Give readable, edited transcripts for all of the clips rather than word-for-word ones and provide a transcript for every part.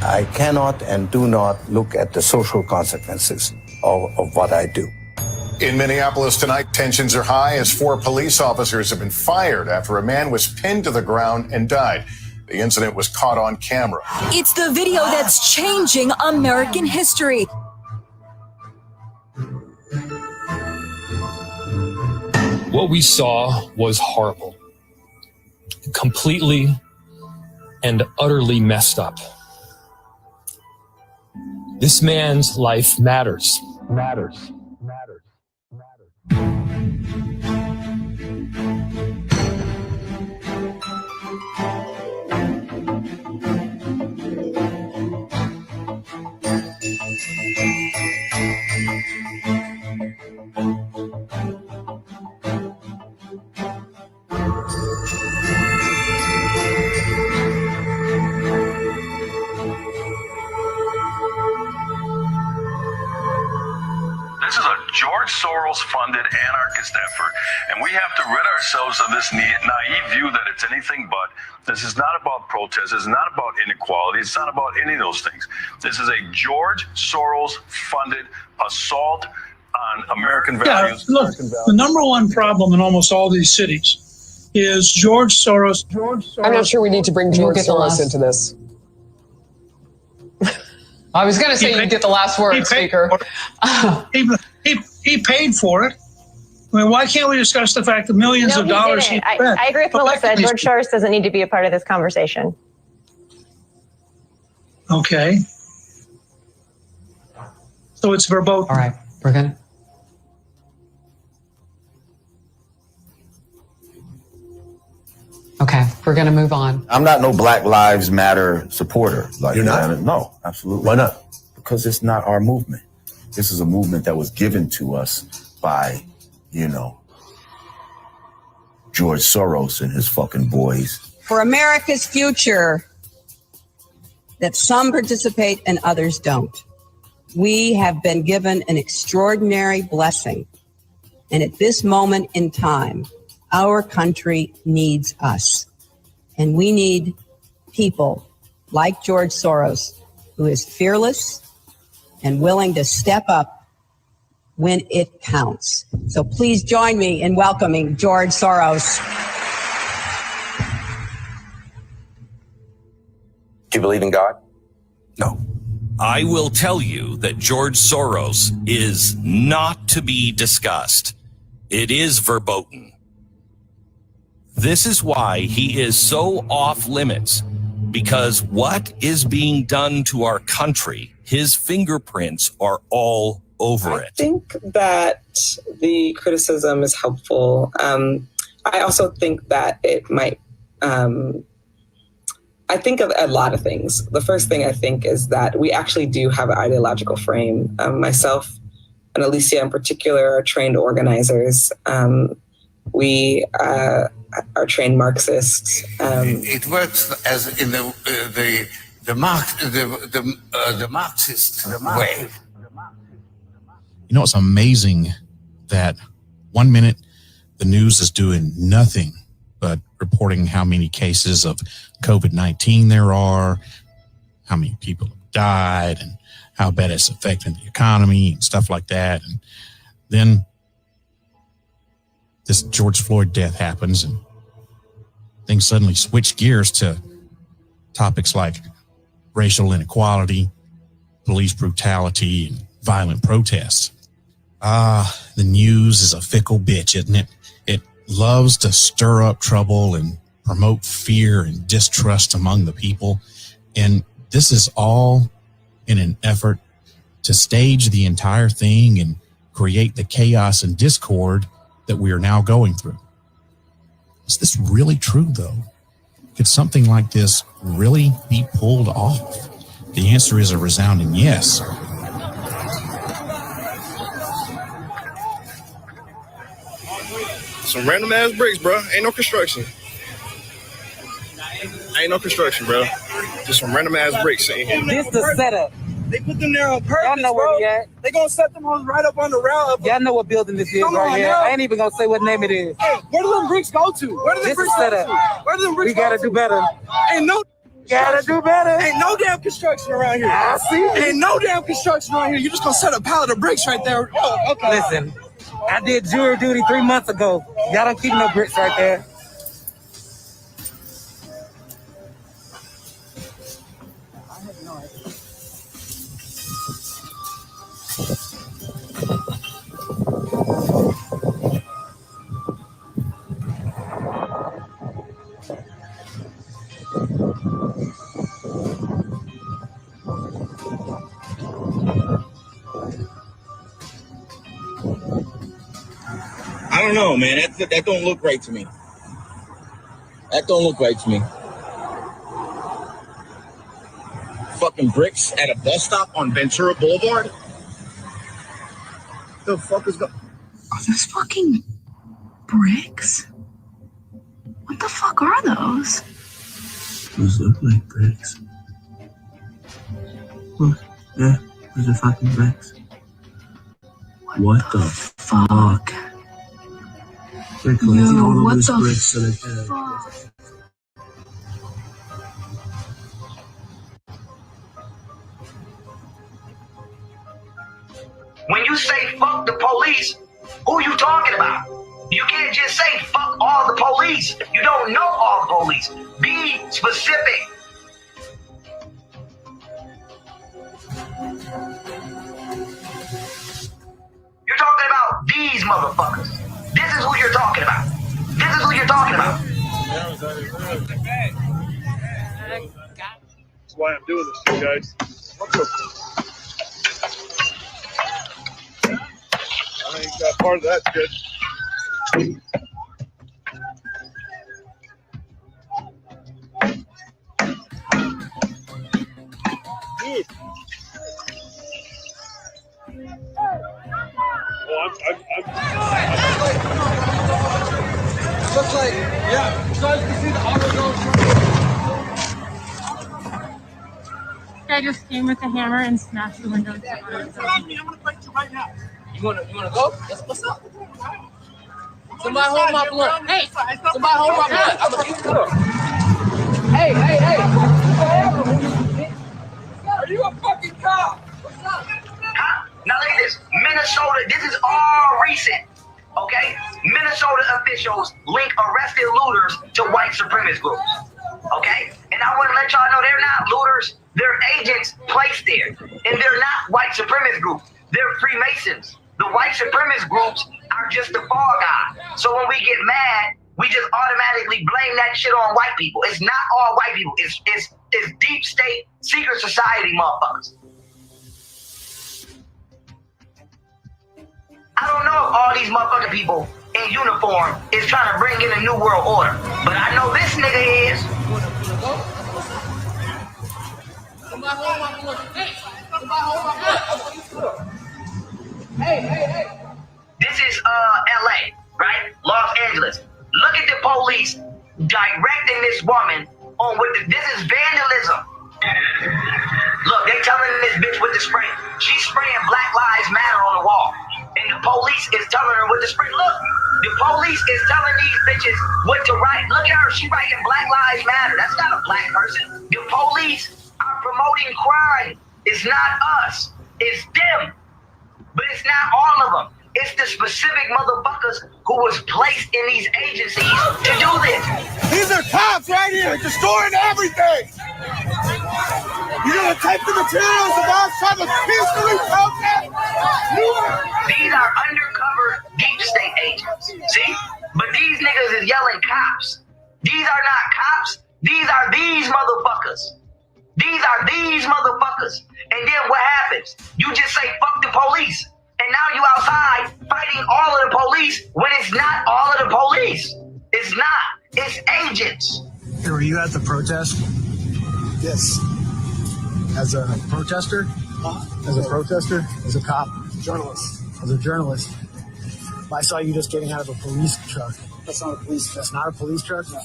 I cannot and do not look at the social consequences of what I do. In Minneapolis tonight, tensions are high as 4 police officers have been fired after a man was pinned to the ground and died. The incident was caught on camera. It's the video that's changing American history. What we saw was horrible, completely and utterly messed up. This man's life matters. This is a George Soros-funded anarchist effort, and we have to rid ourselves of this naive view that it's anything but. This is not about protest. It's not about inequality. It's not about any of those things. This is a George Soros-funded assault on American values. Yeah, look, the number one problem in almost all these cities is George Soros. I'm not sure we need to bring George Soros into this. I was going to say you get the last word, Speaker. He paid for it. I mean, why can't we discuss the fact that millions of dollars he spent? I agree with Melissa. George Soros doesn't need to be a part of this conversation. Okay. So it's verboten. All right, we're going to. Okay, we're going to move on. I'm not no Black Lives Matter supporter. Like, you're not? No, absolutely. Why not? Because it's not our movement. This is a movement that was given to us by, George Soros and his fucking boys. For America's future, that some participate and others don't. We have been given an extraordinary blessing. And at this moment in time, our country needs us. And we need people like George Soros, who is fearless and willing to step up when it counts. So please join me in welcoming George Soros. Do you believe in God? No. I will tell you that George Soros is not to be discussed. It is verboten. This is why he is so off limits, because what is being done to our country, his fingerprints are all over it. I think that the criticism is helpful. I also think that it might, I think of a lot of things. The first thing I think is that we actually do have an ideological frame. Myself and Alicia in particular are trained organizers. We are trained Marxists. It works as in the Marxist way. You know, it's amazing that 1 minute the news is doing nothing but reporting how many cases of COVID-19 there are, how many people have died, and how bad it's affecting the economy and stuff like that. And then this George Floyd death happens and things suddenly switch gears to topics like racial inequality, police brutality, and violent protests. The news is a fickle bitch, isn't it? It loves to stir up trouble and promote fear and distrust among the people. And this is all in an effort to stage the entire thing and create the chaos and discord that we are now going through. Is this really true, though? Could something like this really be pulled off? The answer is a resounding yes. Some random ass bricks, bro. Ain't no construction. Ain't no construction, bro. Just some random ass bricks sitting here. This the setup. They put them there on purpose, Y'all know where we at. They gonna set them on right up on the route. Y'all know what building this is right here. I ain't even gonna say what name it is. Hey, where do them bricks go to? Where do them bricks go to? Where do them bricks We gotta do better. Ain't no Gotta do better. Ain't no damn construction around here. I see. Ain't no damn construction around here. You just gonna set a pallet of bricks right there. Oh, okay. Listen, I did jury duty 3 months ago. Y'all don't keep no bricks right there. I don't know, man. That don't look right to me. That don't look right to me. Fucking bricks at a bus stop on Ventura Boulevard? The fuck is going? Are those fucking bricks? What the fuck are those? Those look like bricks. Look, yeah, those are fucking bricks. What the fuck? They're collecting all of those bricks so they can. When you say fuck the police, who you talking about? You can't just say fuck all the police. You don't know all the police. Be specific. You're talking about these motherfuckers. This is who you're talking about. This is who you're talking about. That's why I'm doing this to you guys. I think part of that's good. Dude. Oh, Looks like, yeah. So you can see the auto going. I just came with a hammer and smashed the window. I'm gonna fight you right now. You wanna go? Yes, what's up? Somebody hold my blunt. Hey, somebody hold my blunt. I'm gonna keep it. Hey. Are you a fucking cop? What's up? Now look at this. Minnesota, this is all recent. Okay? Minnesota officials link arrested looters to white supremacist groups. Okay? And I want to let y'all know they're not looters. They're agents placed there. And they're not white supremacist groups. They're Freemasons. The white supremacist groups are just the fall guy. So when we get mad, we just automatically blame that shit on white people. It's not all white people. It's deep state, secret society motherfuckers. I don't know if all these motherfucking people in uniform is trying to bring in a new world order. But I know this nigga is. Somebody hold my blunt. Hey, somebody hold my blunt. Hey. This is LA, right? Los Angeles. Look at the police directing this woman on this is vandalism. Look, they telling this bitch with the spray. She's spraying Black Lives Matter on the wall. And the police is telling her what to spray. Look, the police is telling these bitches what to write. Look at her, she writing Black Lives Matter. That's not a black person. The police are promoting crime. It's not us, it's them. But it's not all of them. It's the specific motherfuckers who was placed in these agencies to do this. These are cops right here destroying everything. You're gonna take the materials of us trying to peacefully protest? These are undercover deep state agents. See? But these niggas is yelling cops. These are not cops. These are these motherfuckers. These are these motherfuckers. And then what happens? You just say fuck the police. And now you outside fighting all of the police when it's not all of the police. It's not. It's agents. Hey, were you at the protest? Yes. As a protester? As a protester? As a cop? Journalist. As a journalist? I saw you just getting out of a police truck. That's not a police truck. That's not a police truck? No.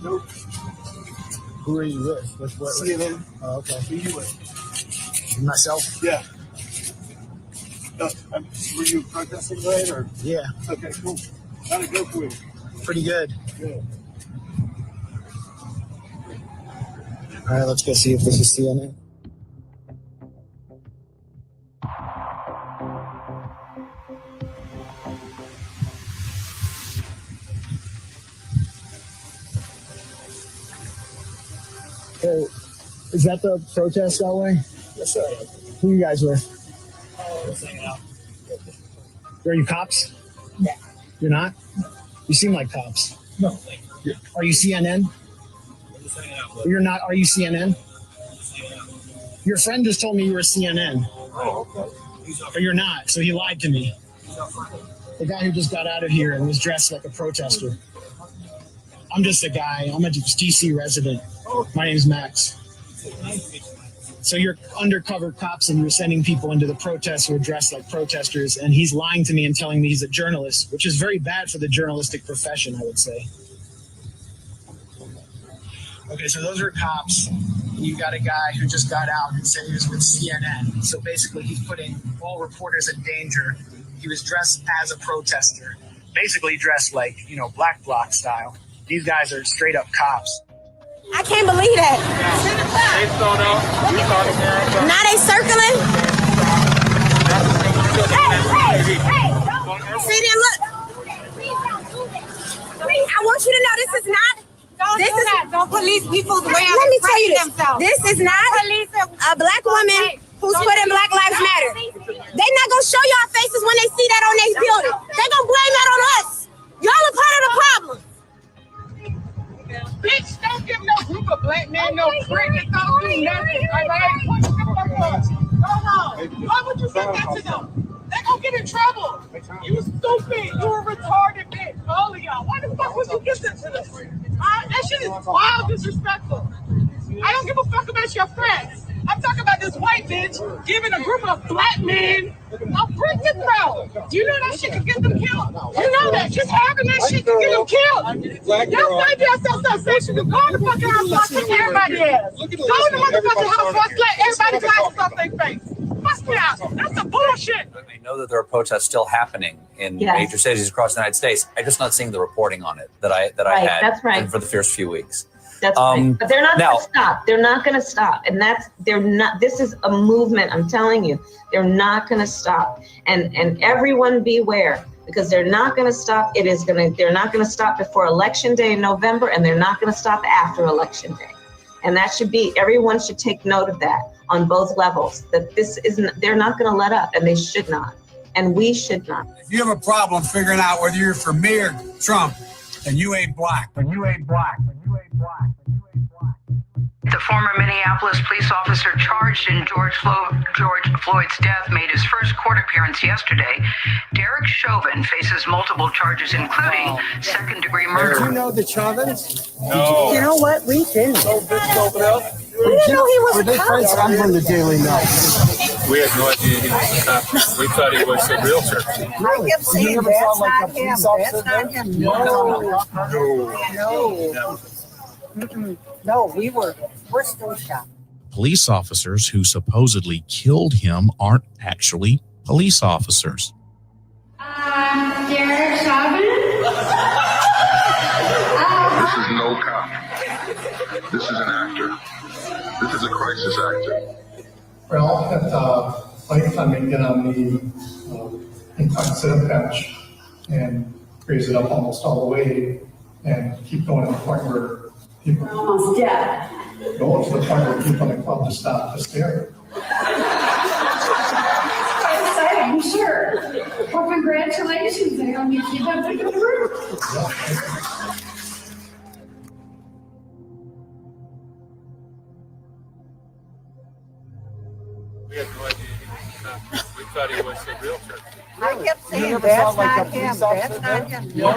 Nope. Who are you with? What? CNN. Oh, okay. Who are you with? Myself? Yeah. Were you protesting today or? Yeah. Okay, cool. How'd it go for you? Pretty good. Good. All right, let's go see if this is CNN. Hey, is that the protest that way? Yes, sir. Who you guys with? Are you cops? No. You're not? You seem like cops. No. Are you CNN? You're not. Are you CNN? Your friend just told me you were CNN. Oh, okay. But you're not, so he lied to me. The guy who just got out of here and was dressed like a protester. I'm just a guy. I'm a DC resident. My name's Max. So you're undercover cops and you're sending people into the protests who are dressed like protesters, and he's lying to me and telling me he's a journalist, which is very bad for the journalistic profession, I would say. Okay, so those are cops, and you got a guy who just got out and said he was with CNN. So basically he's putting all reporters in danger. He was dressed as a protester, basically dressed like, Black Bloc style. These guys are straight up cops. I can't believe that. Now they circling. Hey. See them, look. I want you to know this is not. Don't police people's way of expressing themselves. This is not a black woman who's putting Black Lives Matter. They're not going to show y'all faces when they see that on their building. They're going to blame that on us. Y'all are part of the problem. Bitch, don't give no group of black men no credit. Don't do nothing. Why would you say that to them? They're gonna get in trouble. You stupid. You a retarded bitch. All of y'all. Why the fuck would you give that to them? That shit is wild disrespectful. I don't give a fuck about your friends. I'm talking about this white bitch giving a group of black men a brick to throw. Do you know that shit could get them killed? You know that. Just having that shit could get them killed. Y'all find yourself so sensitive. Go in the fucking house, fuck kick everybody ass. Go in the motherfucking house, fuck let everybody flash off their face. Fuck me out. That's some bullshit. I know that there are protests still happening in major cities across the United States. I'm just not seeing the reporting on it that I had that's right. for the first few weeks. That's right. But they're not going to stop. They're not going to stop. And this is a movement. I'm telling you, they're not going to stop. And everyone beware, because they're not going to stop. They're not going to stop before Election Day in November, and they're not going to stop after Election Day. And everyone should take note of that on both levels, that they're not going to let up, and they should not. And we should not. If you have a problem figuring out whether you're for me or Trump, then you ain't black. The former Minneapolis police officer charged in George Floyd's death made his first court appearance yesterday. Derek Chauvin faces multiple charges, including second-degree murder. Did you know the Chauvins? No. You know what? We didn't. We didn't know he was a cop. I'm from the Daily Mail. We had no idea he was a cop. We thought he was a realtor. I kept saying, that's not him. That's not him. No. No, we're still shocked. Police officers who supposedly killed him aren't actually police officers. Derek Chauvin? This is no cop. This is an actor. This is a crisis actor. Well, at playtime, they get on the incline sit-up bench and raise it up almost all the way and keep going to the point where people We're almost dead. go to the point where people in the club to stop to stare. Quite exciting, sure. Well, congratulations. I don't need to keep up the good work. We had no idea he was a cop. We thought he was a realtor. I kept saying, that's not him. That's not him. No.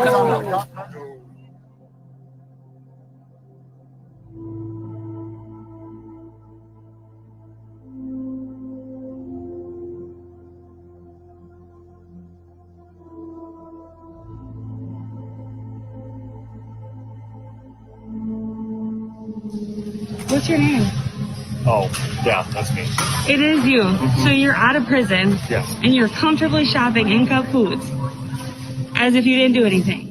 What's your name? Oh, yeah, that's me. It is you. So you're out of prison. Yes. And you're comfortably shopping in Cub Foods. As if you didn't do anything.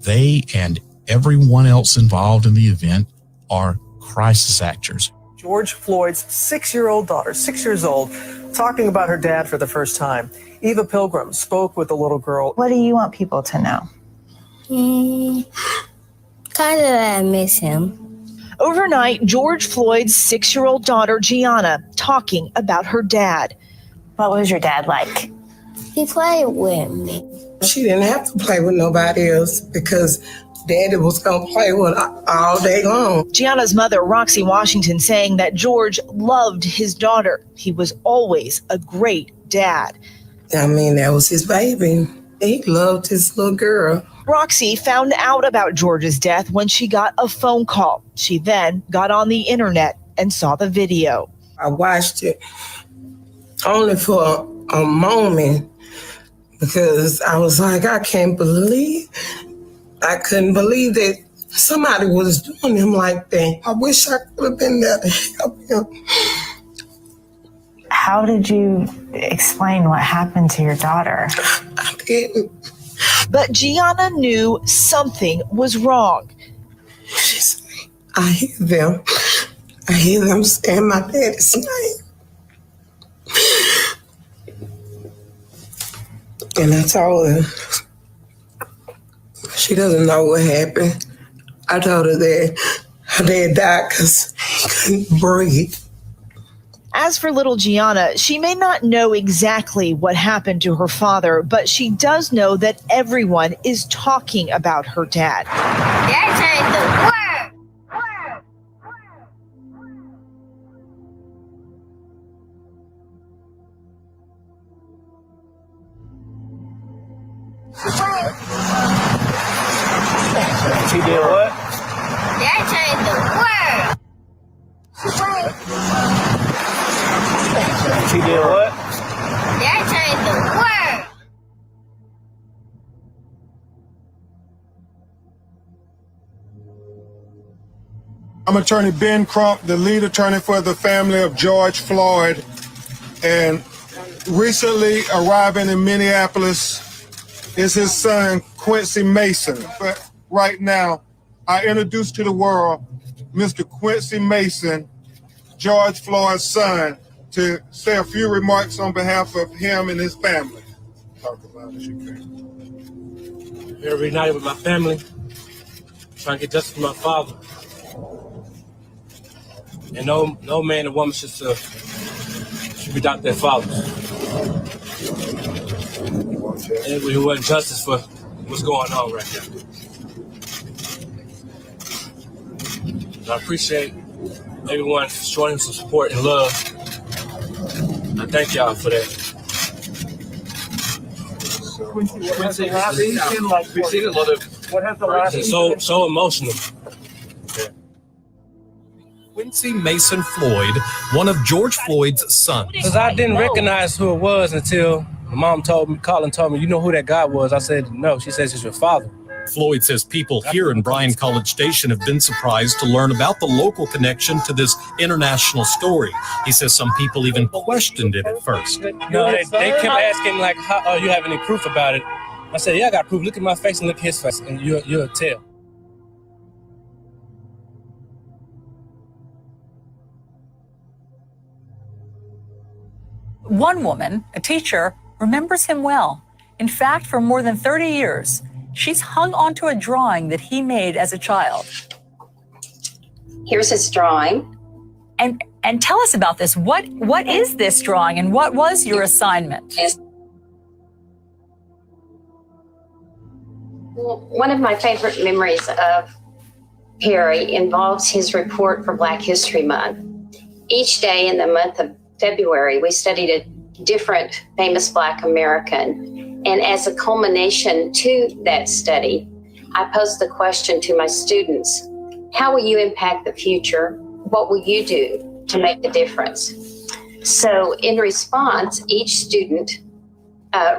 They and Everyone else involved in the event are crisis actors. George Floyd's 6-year-old daughter, 6 years old, talking about her dad for the first time. Eva Pilgrim spoke with the little girl. What do you want people to know? Kind of that I miss him. Overnight, George Floyd's 6-year-old daughter, Gianna, talking about her dad. What was your dad like? He played with me. She didn't have to play with nobody else because Daddy was going to play with her all day long. Gianna's mother, Roxy Washington, saying that George loved his daughter. He was always a great dad. I mean, that was his baby. He loved his little girl. Roxy found out about George's death when she got a phone call. She then got on the internet and saw the video. I watched it only for a moment because I was like, I couldn't believe that somebody was doing him like that. I wish I could have been there to help him. How did you explain what happened to your daughter? I didn't. But Gianna knew something was wrong. She's like, I hear them. I hear them saying my daddy's name. And I told her, she doesn't know what happened. I told her that her dad died because he couldn't breathe. As for little Gianna, she may not know exactly what happened to her father, but she does know that everyone is talking about her dad. That ain't the word. She did what? That ain't the word. She did what? That ain't the word. I'm Attorney Ben Crump, the lead attorney for the family of George Floyd. And recently arriving in Minneapolis is his son, Quincy Mason. But right now, I introduce to the world Mr. Quincy Mason, George Floyd's son, to say a few remarks on behalf of him and his family. Talk as loud as you can. Here reunited with my family, trying to get justice for my father. And no man or woman should be without their fathers. And we want justice for what's going on right now. I appreciate everyone showing him some support and love. I thank y'all for that. Quincy, have you been like, we've seen a lot of, what has the last So emotional. Quincy Mason Floyd, one of George Floyd's sons. Because I didn't recognize who it was until my mom told me, you know who that guy was? I said, no. She says, it's your father. Floyd says people here in Bryan College Station have been surprised to learn about the local connection to this international story. He says some people even questioned it at first. No, they kept asking, like, how, you have any proof about it? I said, yeah, I got proof. Look at my face and look at his face, and you'll tell. One woman, a teacher, remembers him well. In fact, for more than 30 years, she's hung onto a drawing that he made as a child. Here's his drawing. And tell us about this. What is this drawing and what was your assignment? One of my favorite memories of Perry involves his report for Black History Month. Each day in the month of February, we studied a different famous Black American. And as a culmination to that study, I posed the question to my students, how will you impact the future? What will you do to make a difference? So in response, each student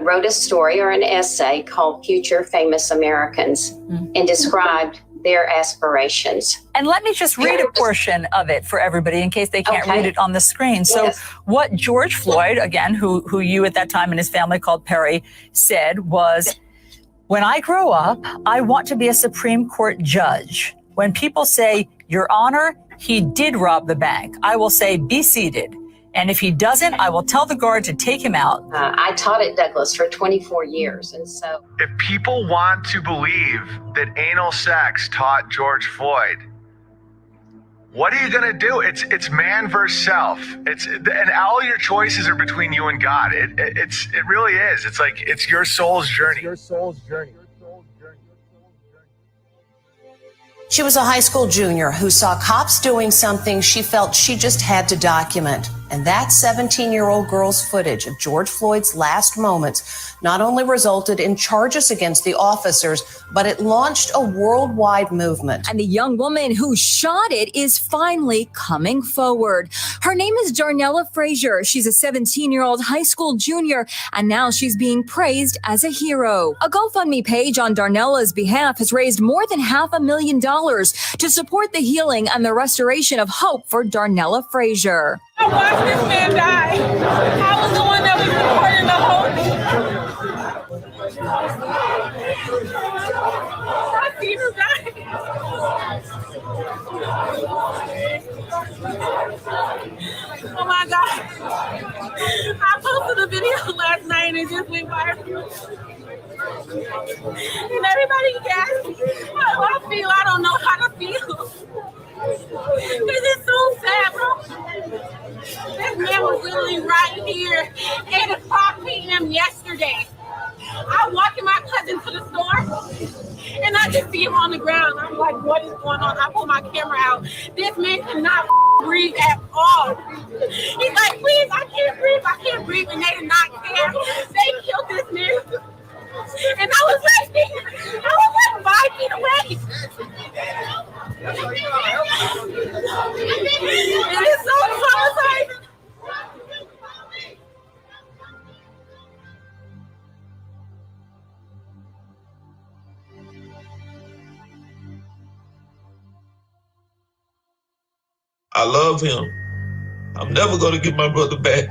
wrote a story or an essay called Future Famous Americans and described their aspirations. And let me just read a portion of it for everybody in case they can't read it on the screen. So what George Floyd, again, who you at that time and his family called Perry, said was, When I grow up, I want to be a Supreme Court judge. When people say, Your Honor, he did rob the bank, I will say, be seated. And if he doesn't, I will tell the guard to take him out. I taught at Douglas for 24 years, and so If people want to believe that anal sex taught George Floyd, what are you gonna do? It's man versus self. And all your choices are between you and God. It really is. It's like it's your soul's journey. Your soul's journey. She was a high school junior who saw cops doing something she felt she just had to document. And that 17-year-old girl's footage of George Floyd's last moments not only resulted in charges against the officers, but it launched a worldwide movement. And the young woman who shot it is finally coming forward. Her name is Darnella Frazier. She's a 17-year-old high school junior, and now she's being praised as a hero. A GoFundMe page on Darnella's behalf has raised more than $500,000 to support the healing and the restoration of hope for Darnella Frazier. I watched this man die. I was the one that was recording the whole thing. I seen him die. Oh my God. I posted a video last night and it just went viral. And everybody asked me how I feel. I don't know how to feel. This is so sad, bro. This man was literally right here, 8 o'clock p.m. yesterday. I walked my cousin to the store, and I just see him on the ground. I'm like, what is going on? I pull my camera out. This man cannot breathe at all. He's like, please, I can't breathe, and they did not care. They killed this man. And I was like 5 feet away. It is so traumatizing. I love him. I'm never gonna get my brother back.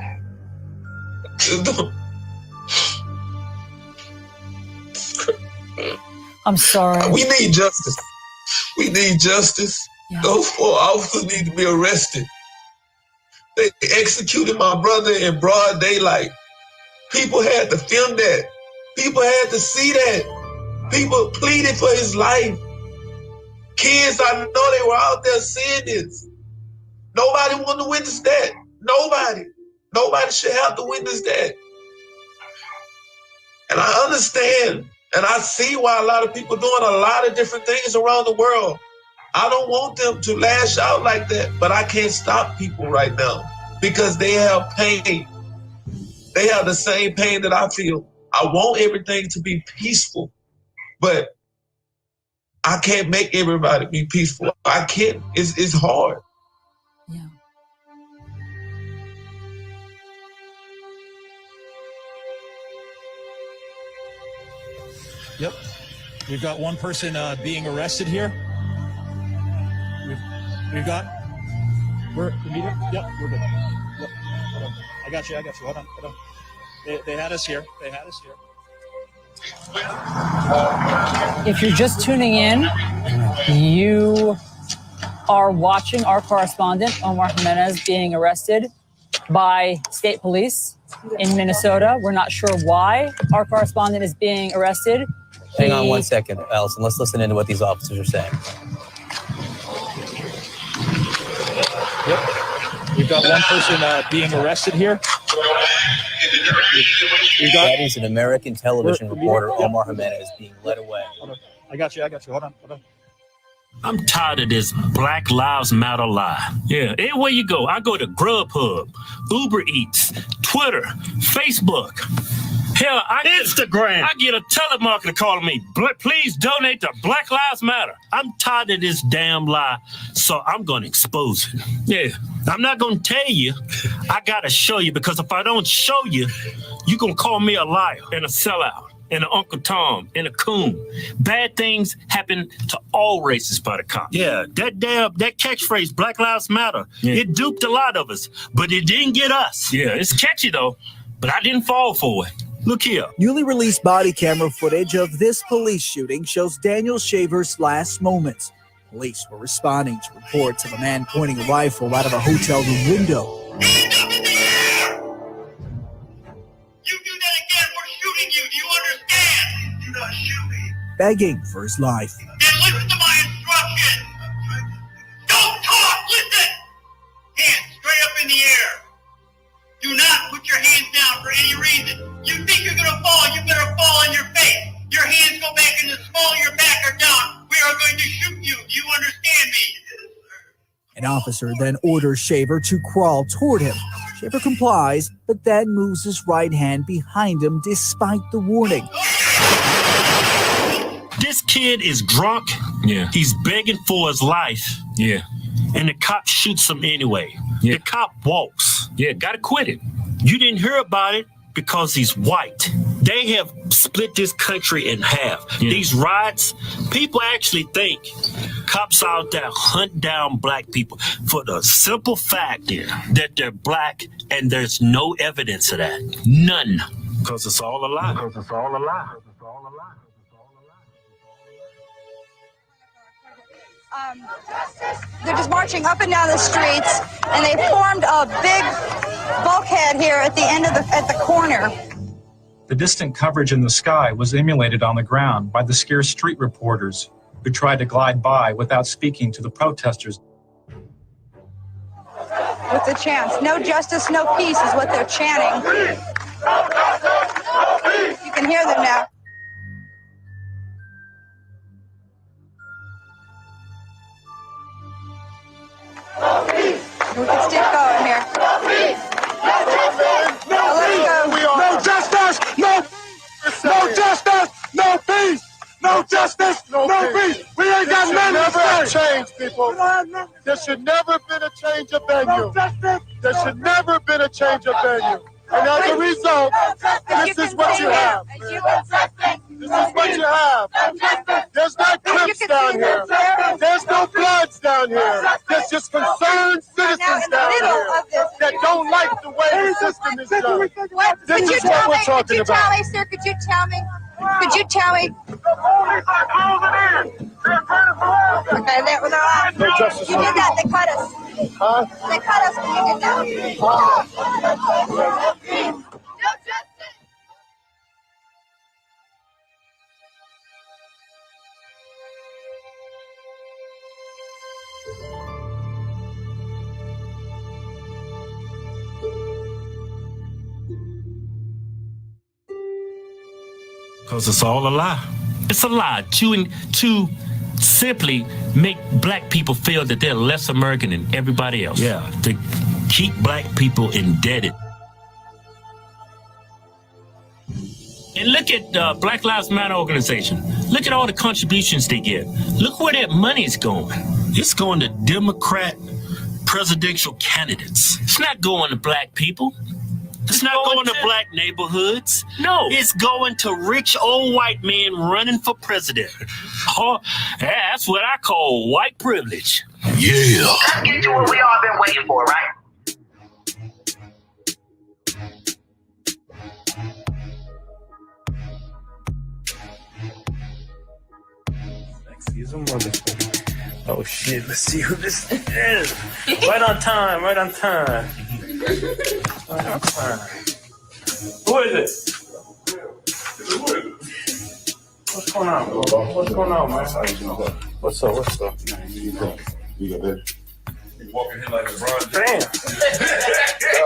I'm sorry. We need justice. We need justice. Yeah. Those 4 officers need to be arrested. They executed my brother in broad daylight. People had to film that. People had to see that. People pleaded for his life. Kids, I know they were out there seeing this. Nobody wanted to witness that. Nobody. Nobody should have to witness that. And I understand. And I see why a lot of people doing a lot of different things around the world. I don't want them to lash out like that, but I can't stop people right now because they have pain. They have the same pain that I feel. I want everything to be peaceful, but I can't make everybody be peaceful. I can't. It's hard. Yeah. Yep. We've got one person being arrested here. We've got. Yep, we're good. Yep. Hold on. I got you. Hold on. They had us here. If you're just tuning in, you are watching our correspondent, Omar Jimenez, being arrested by state police in Minnesota. We're not sure why our correspondent is being arrested. Hang on 1 second, Allison. Let's listen into what these officers are saying. Yep. We've got one person being arrested here. That is an American television reporter, Omar Jimenez, being led away. I got you. Hold on. I'm tired of this Black Lives Matter lie. Yeah, everywhere you go, I go to Grubhub, Uber Eats, Twitter, Facebook. Hell, Instagram. I get a telemarketer calling me, please donate to Black Lives Matter. I'm tired of this damn lie, so I'm going to expose it. Yeah, I'm not going to tell you. I got to show you, because if I don't show you, you're going to call me a liar and a sellout and an Uncle Tom and a coon. Bad things happen to all races by the cops. Yeah, that catchphrase, Black Lives Matter, it duped a lot of us, but it didn't get us. Yeah, it's catchy though, but I didn't fall for it. Look here. Newly released body camera footage of this police shooting shows Daniel Shaver's last moments. Police were responding to reports of a man pointing a rifle out of a hotel room window. Begging for his life. And listen to my instructions. Don't talk, listen. Hands straight up in the air. Do not put your hands down for any reason. You think you're going to fall, you better fall on your face. Your hands go back in the small of your back or down. We are going to shoot you. Do you understand me? An officer then orders Shaver to crawl toward him. Shaver complies, but then moves his right hand behind him despite the warning. This kid is drunk. Yeah. He's begging for his life. Yeah. And the cop shoots him anyway. Yeah. The cop walks. Yeah, gotta quit it. You didn't hear about it because he's white. They have split this country in half. Yeah. These riots, people actually think cops out there hunt down black people for the simple fact that they're black, and there's no evidence of that. None. Because it's all a lie. Because it's all a lie. They're just marching up and down the streets, and they formed a big bulkhead here at the end of at the corner. The distant coverage in the sky was emulated on the ground by the scarce street reporters who tried to glide by without speaking to the protesters. With the chants, no justice, no peace is what they're chanting. You can hear them now. We can still going here. No justice, no peace. No justice, no peace. No justice, no peace. We ain't got nothing to say. Change, people. There should never been a change of venue. There should never been a change of venue. And as a result, this is what you have. This is what you have. There's no Crips down here. There's no Bloods down here. There's just concerned citizens down here that don't like the way the system is done. This is what we're talking about. Sir, could you tell me? Could you tell me? Okay, that was all right. No justice. You did that. They cut us. Huh? They cut us when you did that. No justice. Because it's all a lie. It's a lie to simply make black people feel that they're less American than everybody else. Yeah. To keep black people indebted. And look at Black Lives Matter organization. Look at all the contributions they get. Look where that money's going. It's going to Democrat presidential candidates. It's not going to black people. It's not going to black neighborhoods. No. It's going to rich old white men running for president. Oh, that's what I call white privilege. Yeah. Let's get to what we all been waiting for, right? He's a motherfucker. Oh shit, let's see who this is. Right on time, right on time. Right on time. Who is it? What's going on, bro? What's going on, man? What's up? What's up? You got that. You walking here like LeBron. Damn.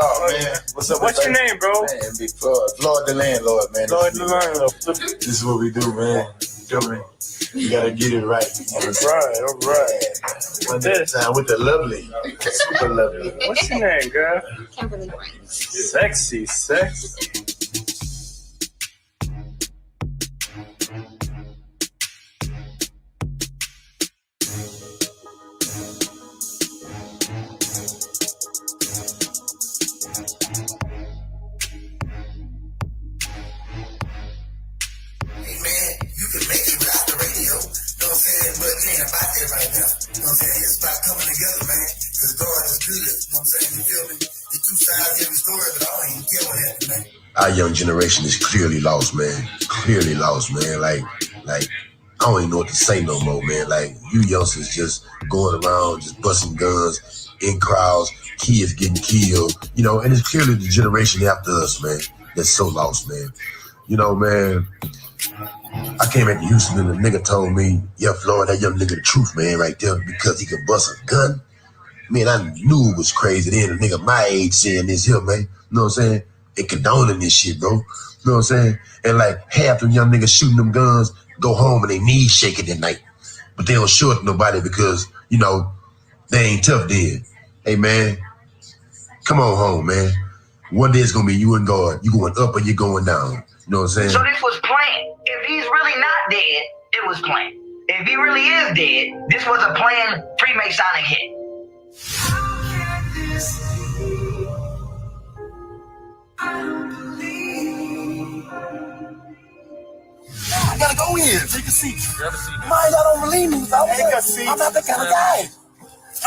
Oh, man. What's up? What's your name, bro? Man, Big Floyd. Floyd the landlord, man. Floyd the landlord. This is what we do, man. You feel me? You gotta get it right. All right. With this time, with the lovely, super lovely. What's your name, girl? Kimberly Brown. Sexy. Right now. You know what I'm saying? It's about coming together, man. Because God is good. You know what I'm saying? You feel me? You two sides to every story, but I don't even care what happened, man. Our young generation is clearly lost, man. Clearly lost, man. Like, I don't even know what to say no more, man. Like, you youngsters just going around, just busting guns in crowds, kids getting killed, you know, and it's clearly the generation after us, man, that's so lost, man. You know, man, I came back to Houston and the nigga told me, yeah, Floyd, that young nigga the truth, man, right there, because he can bust a gun. Man, I knew it was crazy then, a nigga my age saying this here, man. You know what I'm saying? And condoning this shit, bro. You know what I'm saying? And like half them young niggas shooting them guns go home and they knees shaking at night. But they don't show it to nobody because, you know, they ain't tough then. Hey, man, come on home, man. One day it's going to be you and God. You going up or you going down. You know what I'm saying? So this was planned. If he's really not dead, it was planned. If he really is dead, this was a planned Freemasonic hit. I gotta go in. Take a seat. Grab a seat. Mind, I don't believe me. Take a seat. I'm not that kind of guy.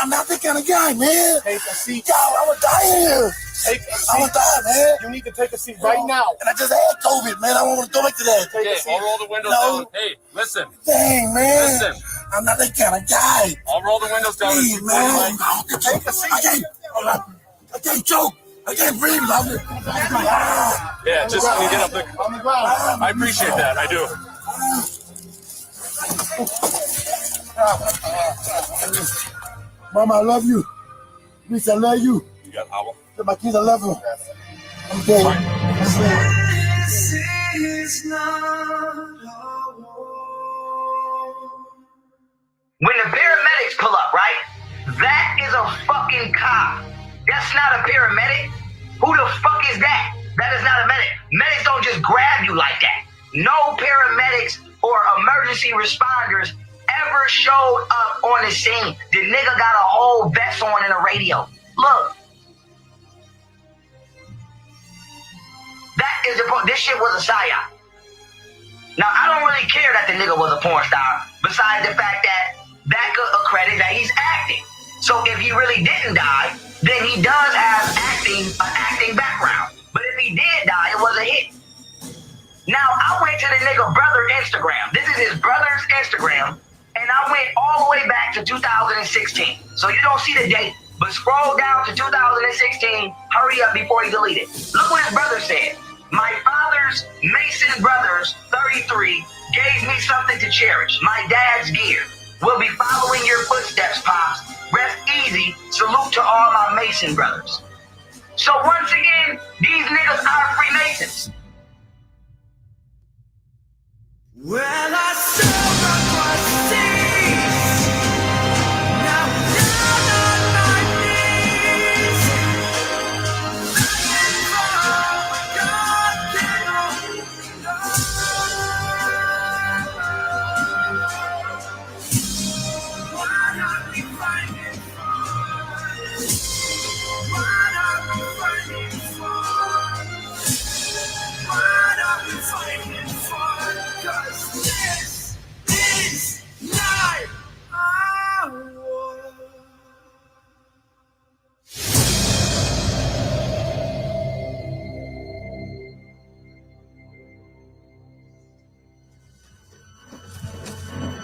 I'm not that kind of guy, man. Take a seat. Yo, I would die here. Take a seat. I would die, man. You need to take a seat right now. And I just had COVID, man. I don't want to go back to that. Take a seat. I'll roll the windows down. Hey, listen. Dang, man. Listen. I'm not that kind of guy. I'll roll the windows down. Please, man. Take a seat. I can't choke. I can't breathe. Yeah, just get up there. I appreciate that. I do. Mama, I love you. Please, I love you. You got Howell? My kids, I love them. I'm dead. This is not a war. When the paramedics pull up, right? That is a fucking cop. That's not a paramedic. Who the fuck is that? That is not a medic. Medics don't just grab you like that. No paramedics or emergency responders ever showed up on the scene. The nigga got a whole vest on and a radio. Look. That is this shit was a psyop. Now, I don't really care that the nigga was a porn star, besides the fact that could accredit that he's acting. So if he really didn't die, then he does have an acting background. But if he did die, it was a hit. Now, I went to the nigga brother Instagram. This is his brother's Instagram. And I went all the way back to 2016. So you don't see the date, but scroll down to 2016. Hurry up before he delete it. Look what his brother said. My father's Mason brothers, 33, gave me something to cherish. My dad's gear. We'll be following your footsteps, Pops. Rest easy. Salute to all my Mason brothers. So once again, these niggas are Freemasons. Well, I saw my seas. Now down on my knees. Begging for God can only know. What are we fighting for? What are we fighting for? What are we fighting for? 'Cause this is not our war.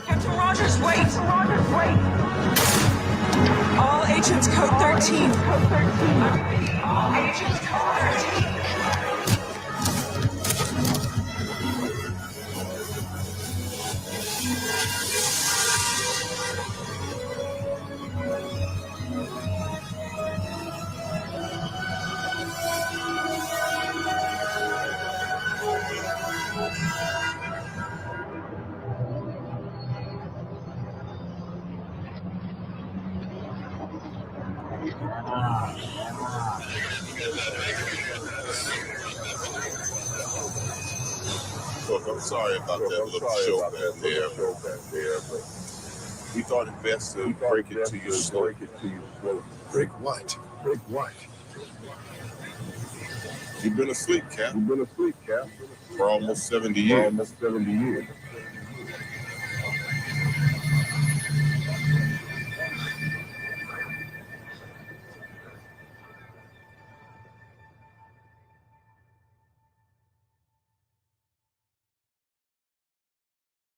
Captain Rogers, wait! All agents code 13. All agents code 13. Look, I'm sorry about that little show back there, but we thought it best to break it to you slow. Break what? Break what? You've been asleep, Cap. For almost 70 years.